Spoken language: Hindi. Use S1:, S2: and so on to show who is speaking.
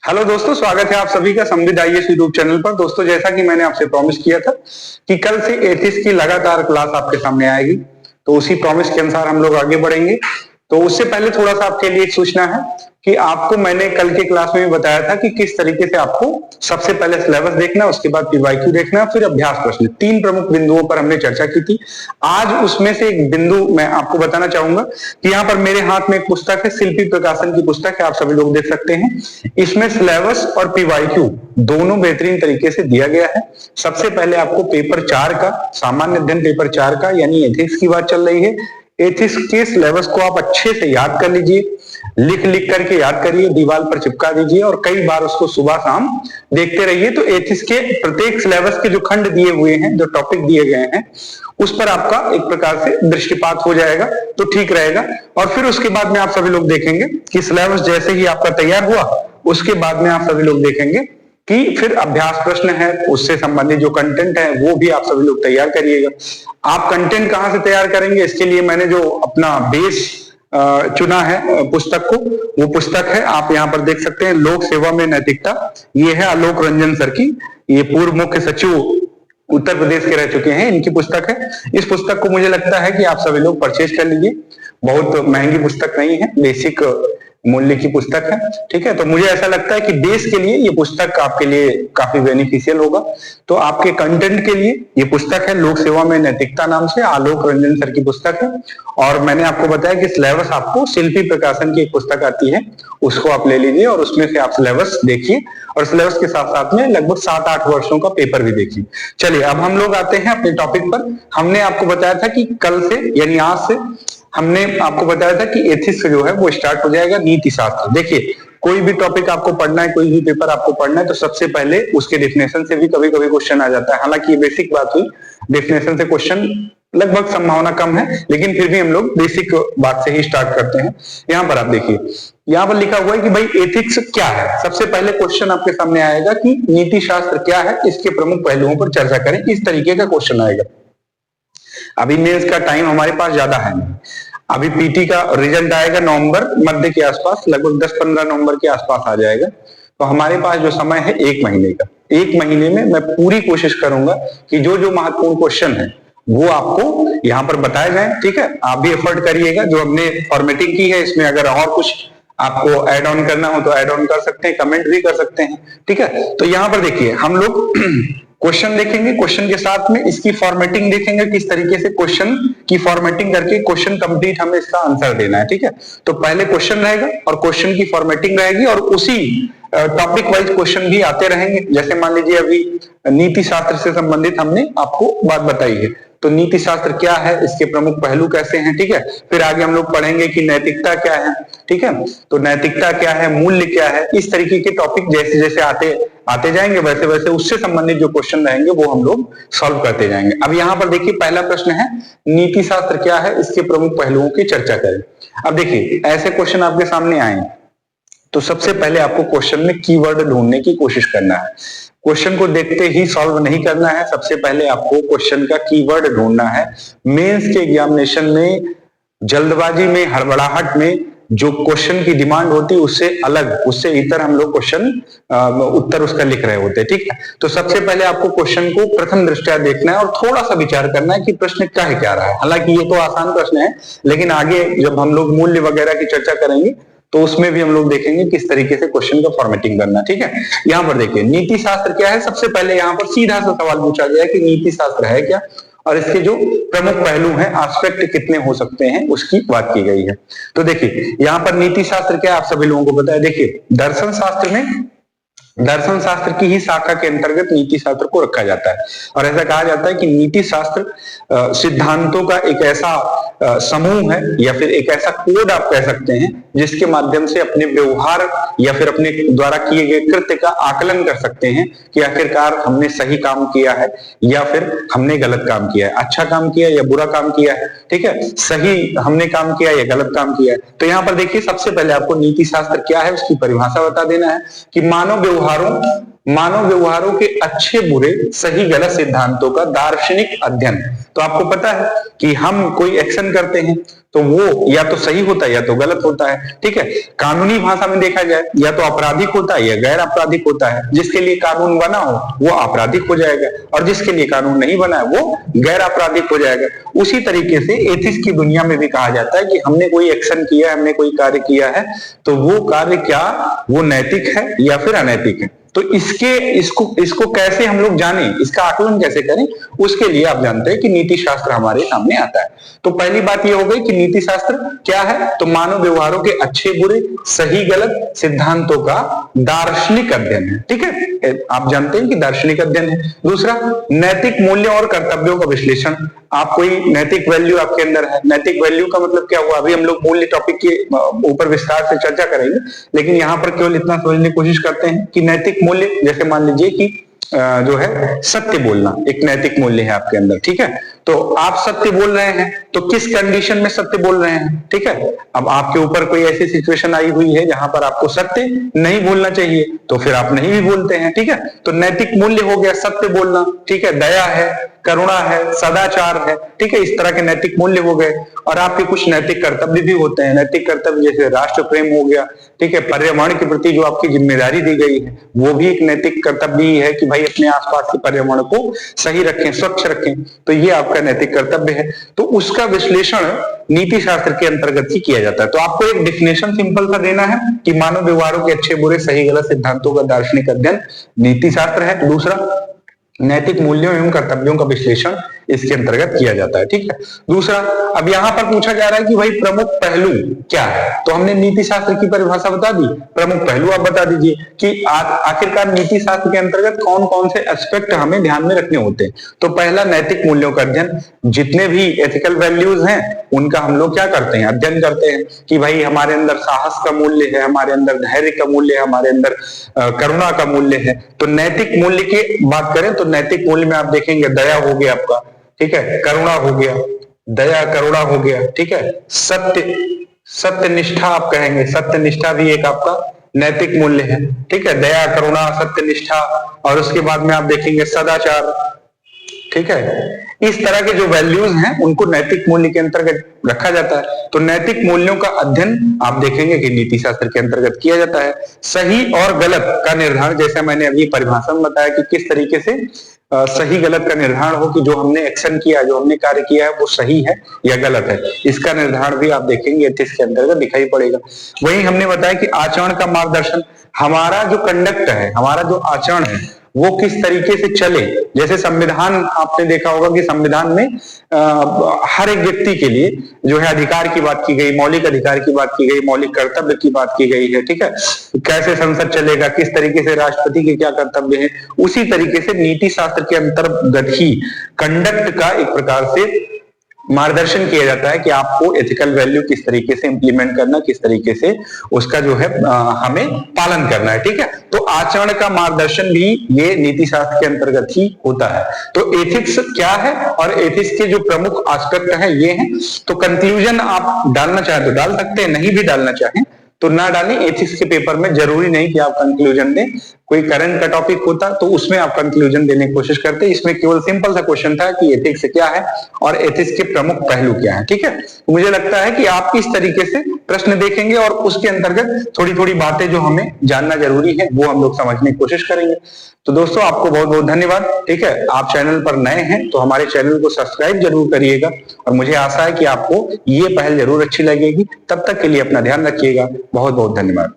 S1: हेलो दोस्तों, स्वागत है आप सभी का संविद आईएएस यूट्यूब चैनल पर। दोस्तों, जैसा कि मैंने आपसे प्रॉमिस किया था कि कल से एथिक्स की लगातार क्लास आपके सामने आएगी, तो उसी प्रॉमिस के अनुसार हम लोग आगे बढ़ेंगे। तो उससे पहले थोड़ा सा आपके लिए एक सूचना है कि आपको मैंने कल के क्लास में भी बताया था कि किस तरीके से आपको सबसे पहले सिलेबस देखना, उसके बाद पीवाईक्यू देखना, फिर अभ्यास प्रश्न। तीन प्रमुख बिंदुओं पर हमने चर्चा की थी। आज उसमें से एक बिंदु मैं आपको बताना चाहूंगा कि यहाँ पर मेरे हाथ में एक पुस्तक है, शिल्पी प्रकाशन की पुस्तक है, आप सभी लोग देख सकते हैं। इसमें सिलेबस और पीवाईक्यू दोनों बेहतरीन तरीके से दिया गया है। सबसे पहले आपको पेपर 4 का, सामान्य अध्ययन पेपर 4 का, यानी एथिक्स की बात चल रही है। एथिक्स के सिलेबस को आप अच्छे से याद कर लीजिए, लिख लिख करके याद करिए, दीवार पर चिपका दीजिए और कई बार उसको सुबह शाम देखते रहिए। तो एथिक्स के प्रत्येक सिलेबस के जो खंड दिए हुए हैं, जो टॉपिक दिए गए हैं, उस पर आपका एक प्रकार से दृष्टिपात हो जाएगा, तो ठीक रहेगा। और फिर उसके बाद में आप सभी लोग देखेंगे कि सिलेबस जैसे ही आपका तैयार हुआ, उसके बाद में आप सभी लोग देखेंगे कि फिर अभ्यास प्रश्न है, उससे संबंधित जो कंटेंट है वो भी आप सभी लोग तैयार करिएगा। आप कंटेंट कहां से तैयार करेंगे, इसके लिए मैंने जो अपना बेस चुना है पुस्तक को, वो पुस्तक है, आप यहाँ पर देख सकते हैं, लोक सेवा में नैतिकता। ये है आलोक रंजन सर की, ये पूर्व मुख्य सचिव उत्तर प्रदेश के रह चुके हैं, इनकी पुस्तक है। इस पुस्तक को मुझे लगता है कि आप सभी लोग परचेज कर लीजिए। बहुत महंगी पुस्तक नहीं है, बेसिक मूल्य की पुस्तक है, ठीक है। तो मुझे ऐसा लगता है कि देश के लिए ये पुस्तक आपके लिए काफी बेनिफिशियल होगा। तो आपके कंटेंट के लिए ये पुस्तक है, लोक सेवा में नैतिकता नाम से, आलोक रंजन सर की पुस्तक है। और मैंने आपको बताया कि सिलेबस आपको शिल्पी प्रकाशन की एक पुस्तक आती है, उसको आप ले लीजिए और उसमें से आप सिलेबस देखिए और सिलेबस के साथ साथ में लगभग 7-8 वर्षों का पेपर भी देखिए। चलिए, अब हम लोग आते हैं अपने टॉपिक पर। हमने आपको बताया था कि कल से, यानी आज से, हमने आपको बताया था कि एथिक्स जो है वो स्टार्ट हो जाएगा, नीति शास्त्र। देखिए, कोई भी टॉपिक आपको पढ़ना है, कोई भी पेपर आपको पढ़ना है, तो सबसे पहले उसके डेफिनेशन से भी कभी कभी क्वेश्चन आ जाता है। हालांकि ये बेसिक बात हुई, डेफिनेशन से क्वेश्चन लगभग संभावना कम है, लेकिन फिर भी हम लोग बेसिक बात से ही स्टार्ट करते हैं। यहाँ पर आप देखिए, यहाँ पर लिखा हुआ है कि भाई एथिक्स क्या है। सबसे पहले क्वेश्चन आपके सामने आएगा कि नीति शास्त्र क्या है, इसके प्रमुख पहलुओं पर चर्चा करें, इस तरीके का क्वेश्चन आएगा। अभी मेंस का टाइम हमारे पास ज्यादा है नहीं, अभी पीटी का रिजल्ट आएगा नवंबर मध्य के आसपास, लगभग 10-15 नवंबर के आसपास आ जाएगा। तो हमारे पास जो समय है 1 महीने का, 1 महीने में मैं पूरी कोशिश करूंगा कि जो जो महत्वपूर्ण क्वेश्चन है वो आपको यहाँ पर बताए जाए, ठीक है। आप भी एफर्ट करिएगा, जो हमने फॉर्मेटिंग की है इसमें अगर और कुछ आपको ऐड ऑन करना हो तो ऐड ऑन कर सकते हैं, कमेंट भी कर सकते हैं, ठीक है। तो यहाँ पर देखिए, हम लोग क्वेश्चन देखेंगे, क्वेश्चन के साथ में इसकी फॉर्मेटिंग देखेंगे, किस तरीके से क्वेश्चन की फॉर्मेटिंग करके क्वेश्चन कंप्लीट हमें इसका आंसर देना है, ठीक है। तो पहले क्वेश्चन रहेगा और क्वेश्चन की फॉर्मेटिंग रहेगी और उसी टॉपिक वाइज क्वेश्चन भी आते रहेंगे। जैसे मान लीजिए अभी नीति शास्त्र से संबंधित हमने आपको बात बताई है, तो नीति शास्त्र क्या है, इसके प्रमुख पहलू कैसे हैं, ठीक है। फिर आगे हम लोग पढ़ेंगे कि नैतिकता क्या है, ठीक है। तो नैतिकता क्या है, मूल्य क्या है, इस तरीके के टॉपिक जैसे जैसे आते जाएंगे, वैसे वैसे उससे संबंधित जो क्वेश्चन रहेंगे वो हम लोग सॉल्व करते जाएंगे। अब यहाँ पर देखिए, पहला प्रश्न है नीति शास्त्र क्या है, इसके प्रमुख पहलुओं की चर्चा करें। अब देखिए, ऐसे क्वेश्चन आपके सामने आए तो सबसे पहले आपको क्वेश्चन में कीवर्ड ढूंढने की कोशिश करना है। क्वेश्चन को देखते ही सॉल्व नहीं करना है, सबसे पहले आपको क्वेश्चन का कीवर्ड ढूंढना है। मेंस के एग्जामिनेशन में जल्दबाजी में, हड़बड़ाहट में जो क्वेश्चन की डिमांड होती है उससे अलग, उससे इतर हम लोग क्वेश्चन उत्तर उसका लिख रहे होते हैं, ठीक है। तो सबसे पहले आपको क्वेश्चन को प्रथम दृष्टया देखना है और थोड़ा सा विचार करना है कि प्रश्न क्या रहा है। हालांकि ये तो आसान प्रश्न है, लेकिन आगे जब हम लोग मूल्य वगैरह की चर्चा करेंगे तो उसमें भी हम लोग देखेंगे किस तरीके से क्वेश्चन का फॉर्मेटिंग करना, ठीक है। यहाँ पर देखिए, नीति शास्त्र क्या है। सबसे पहले यहाँ पर सीधा सा सवाल पूछा गया है कि नीति शास्त्र है क्या और इसके जो प्रमुख पहलू हैं, एस्पेक्ट कितने हो सकते हैं, उसकी बात की गई है। तो देखिए, यहाँ पर नीति शास्त्र क्या आप सभी लोगों को पता है। देखिए, दर्शन शास्त्र की ही शाखा के अंतर्गत नीति शास्त्र को रखा जाता है और ऐसा कहा जाता है कि नीति शास्त्र सिद्धांतों का एक ऐसा समूह है या फिर एक ऐसा कोड आप कह सकते हैं जिसके माध्यम से अपने व्यवहार या फिर अपने द्वारा किए गए कृत्य का आकलन कर सकते हैं कि आखिरकार हमने सही काम किया है या फिर हमने गलत काम किया है, अच्छा काम किया या बुरा काम किया है, ठीक है, सही हमने काम किया या गलत काम किया है। तो यहाँ पर देखिए, सबसे पहले आपको नीति शास्त्र क्या है उसकी परिभाषा बता देना है कि मानव व्यवहार मानव व्यवहारों के अच्छे बुरे सही गलत सिद्धांतों का दार्शनिक अध्ययन। तो आपको पता है कि हम कोई एक्शन करते हैं तो वो या तो सही होता है या तो गलत होता है, ठीक है। कानूनी भाषा में देखा जाए या तो आपराधिक होता है या गैर आपराधिक होता है। जिसके लिए कानून बना हो वो आपराधिक हो जाएगा और जिसके लिए कानून नहीं बना है वो गैर आपराधिक हो जाएगा। उसी तरीके से एथिक्स की दुनिया में भी कहा जाता है कि हमने कोई एक्शन किया है, हमने कोई कार्य किया है तो वो कार्य क्या वो नैतिक है या फिर अनैतिक है। तो इसको कैसे हम लोग जाने, इसका आकलन कैसे करें, उसके लिए आप जानते हैं कि नीति शास्त्र हमारे सामने आता है। तो पहली बात ये हो गई कि नीति शास्त्र क्या है, तो मानव व्यवहारों के अच्छे बुरे सही गलत सिद्धांतों का दार्शनिक अध्ययन है, ठीक है। आप जानते हैं कि दार्शनिक अध्ययन है। दूसरा, नैतिक मूल्यों और कर्तव्यों का विश्लेषण। आप कोई नैतिक वैल्यू आपके अंदर है, नैतिक वैल्यू का मतलब क्या हुआ, अभी हम लोग मूल्य टॉपिक के ऊपर विस्तार से चर्चा करेंगे, लेकिन यहाँ पर केवल इतना समझने की कोशिश करते हैं कि नैतिक मूल्य, जैसे मान लीजिए कि जो है सत्य बोलना एक नैतिक मूल्य है आपके अंदर, ठीक है। तो आप सत्य बोल रहे हैं तो किस कंडीशन में सत्य बोल रहे हैं, ठीक है। अब आपके ऊपर कोई ऐसी सिचुएशन आई हुई है जहां पर आपको सत्य नहीं बोलना चाहिए तो फिर आप नहीं भी बोलते हैं, ठीक है। तो नैतिक मूल्य हो गया सत्य बोलना, ठीक है, दया है, करुणा है, सदाचार है, ठीक है, इस तरह के नैतिक मूल्य हो गए। और आपके कुछ नैतिक कर्तव्य भी होते हैं। नैतिक कर्तव्य जैसे राष्ट्र प्रेम हो गया, ठीक है, पर्यावरण के प्रति जो आपकी जिम्मेदारी दी गई है वो भी एक नैतिक कर्तव्य ही है कि भाई अपने आसपास के पर्यावरण को सही रखें, स्वच्छ रखें, तो ये आपका नैतिक कर्तव्य है। तो उसका विश्लेषण नीति शास्त्र के अंतर्गत ही किया जाता है। तो आपको एक डिफिनेशन सिंपल सा देना है कि मानव व्यवहारों के अच्छे बुरे सही गलत सिद्धांतों का दार्शनिक अध्ययन नीति शास्त्र है। दूसरा, नैतिक मूल्यों एवं कर्तव्यों का विश्लेषण इसके अंतर्गत किया जाता है, ठीक है। दूसरा, अब यहां पर पूछा जा रहा है कि भाई प्रमुख पहलू क्या है, तो हमने नीति शास्त्र की परिभाषा बता दी। प्रमुख पहलू आप बता दीजिए कि आखिरकार नीति शास्त्र के अंतर्गत कौन कौन से एस्पेक्ट हमें ध्यान में रखने होते हैं। तो पहला, नैतिक मूल्यों का अध्ययन। जितने भी एथिकल वैल्यूज हैं उनका हम लोग क्या करते हैं, अध्ययन करते हैं कि भाई हमारे अंदर साहस का मूल्य है, हमारे अंदर धैर्य का मूल्य है, हमारे अंदर करुणा का मूल्य है। तो नैतिक मूल्य की बात करें तो नैतिक मूल्य में आप देखेंगे दया हो गया आपका, ठीक है, करुणा हो गया, दया करुणा हो गया, ठीक है, सत्य निष्ठा आप कहेंगे, सत्य निष्ठा भी एक आपका नैतिक मूल्य है, ठीक है, दया करुणा सत्य निष्ठा। और उसके बाद में आप देखेंगे सदाचार, ठीक है। इस तरह के जो वैल्यूज हैं उनको नैतिक मूल्य के अंतर्गत रखा जाता है। तो नैतिक मूल्यों का अध्ययन आप देखेंगे कि नीति शास्त्र के अंतर्गत किया जाता है। सही और गलत का निर्धारण, जैसे मैंने अभी परिभाषा में बताया कि किस तरीके से सही गलत का निर्धारण हो कि जो हमने एक्शन किया, जो हमने कार्य किया है वो सही है या गलत है, इसका निर्धारण भी आप देखेंगे एथिक्स के अंतर्गत दिखाई पड़ेगा। वहीं हमने बताया कि आचरण का मार्गदर्शन, हमारा जो कंडक्ट है, हमारा जो आचरण है वो किस तरीके से चले। जैसे संविधान आपने देखा होगा कि संविधान में हर एक व्यक्ति के लिए जो है अधिकार की बात की गई, मौलिक अधिकार की बात की गई, मौलिक कर्तव्य की बात की गई है, ठीक है। कैसे संसद चलेगा, किस तरीके से राष्ट्रपति के क्या कर्तव्य है, उसी तरीके से नीति शास्त्र के अंतर्गत ही कंडक्ट का एक प्रकार से मार्गदर्शन किया जाता है कि आपको एथिकल वैल्यू किस तरीके से इंप्लीमेंट करना, किस तरीके से उसका जो है हमें पालन करना है, ठीक है। तो आचरण का मार्गदर्शन भी ये नीति शास्त्र के अंतर्गत ही होता है। तो एथिक्स क्या है और एथिक्स के जो प्रमुख एस्पेक्ट हैं ये हैं। तो कंक्लूजन आप डालना चाहें तो डाल सकते हैं, नहीं भी डालना चाहें तो ना डालें। एथिक्स के पेपर में जरूरी नहीं कि आप कंक्लूजन दें, कोई करंट का टॉपिक होता तो उसमें आप कंक्लूजन देने की कोशिश करते। इसमें केवल सिंपल सा क्वेश्चन था कि एथिक्स क्या है और एथिक्स के प्रमुख पहलू क्या है, ठीक है। तो मुझे लगता है कि आप इस तरीके से प्रश्न देखेंगे और उसके अंतर्गत थोड़ी थोड़ी बातें जो हमें जानना जरूरी है वो हम लोग समझने की कोशिश करेंगे। तो दोस्तों आपको बहुत बहुत धन्यवाद, ठीक है। आप चैनल पर नए हैं तो हमारे चैनल को सब्सक्राइब जरूर करिएगा और मुझे आशा है कि आपको ये पहल जरूर अच्छी लगेगी। तब तक के लिए अपना ध्यान रखिएगा। बहुत बहुत धन्यवाद।